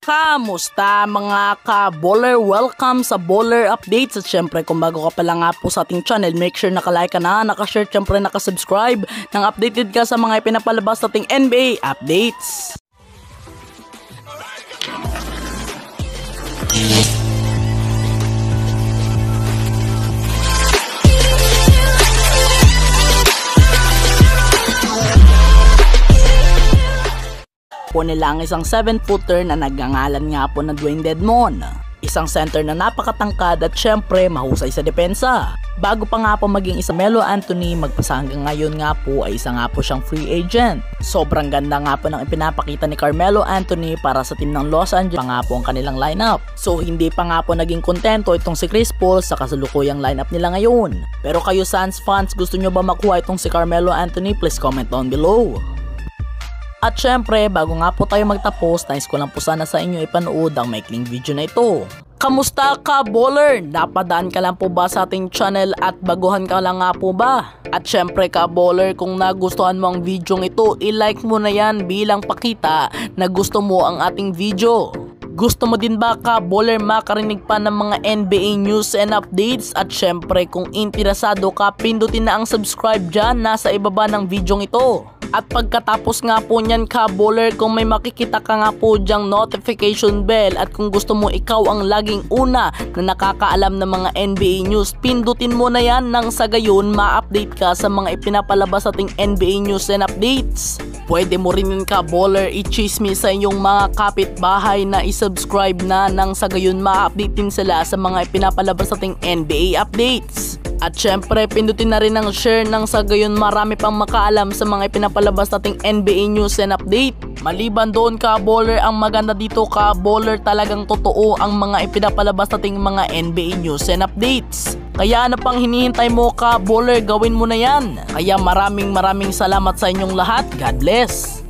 Kamusta mga ka-baller? Welcome sa Baller Updates. At syempre kung bago ka pala nga po sa ating channel, make sure nakalike ka na, nakashare, syempre nakasubscribe, nang updated ka sa mga ipinapalabas nating NBA updates. Po nila ang isang 7-footer na nagngangalan nga po na Dwayne Dedmon. Isang center na napakatangkad at syempre mahusay sa depensa. Bago pa nga po maging isang Melo Anthony, magpasa hanggang ngayon nga po ay isa nga po siyang free agent. Sobrang ganda nga po ng ipinapakita ni Carmelo Anthony para sa team ng Los Angeles pa nga po ang kanilang lineup. So hindi pa nga po naging kontento itong si Chris Paul sa kasalukuyang lineup nila ngayon. Pero kayo Suns fans, gusto nyo ba makuha itong si Carmelo Anthony? Please comment down below. At syempre, bago nga po tayo magtapos, nais ko lang po sana sa inyo ipanood ang maikling video na ito. Kamusta ka, baller? Napadaan ka lang po ba sa ating channel at baguhan ka lang nga po ba? At syempre ka, baller, kung nagustuhan mo ang video ito, i-like mo na yan bilang pakita na gusto mo ang ating video. Gusto mo din ba ka, baller, makarinig pa ng mga NBA news and updates? At syempre, kung interesado ka, pindutin na ang subscribe dyan, nasa ibaba ng video ito. At pagkatapos nga po nyan ka, baller, kung may makikita ka nga po dyang notification bell at kung gusto mo ikaw ang laging una na nakakaalam ng mga NBA news, pindutin mo na yan nang sa gayon ma-update ka sa mga ipinapalabas ating NBA news and updates. Pwede mo rin yun ka, baller, i-chismis sa inyong mga kapitbahay na isubscribe na nang sa gayon ma-update din sila sa mga ipinapalabas ating NBA updates. At syempre, pindutin na rin ang share nang sa gayon marami pang makaalam sa mga ipinapalabas nating NBA news and update. Maliban doon ka, baller, ang maganda dito ka, baller, talagang totoo ang mga ipinapalabas nating mga NBA news and updates. Kaya ano pang hinihintay mo ka, baller, gawin mo na yan. Kaya maraming salamat sa inyong lahat. God bless.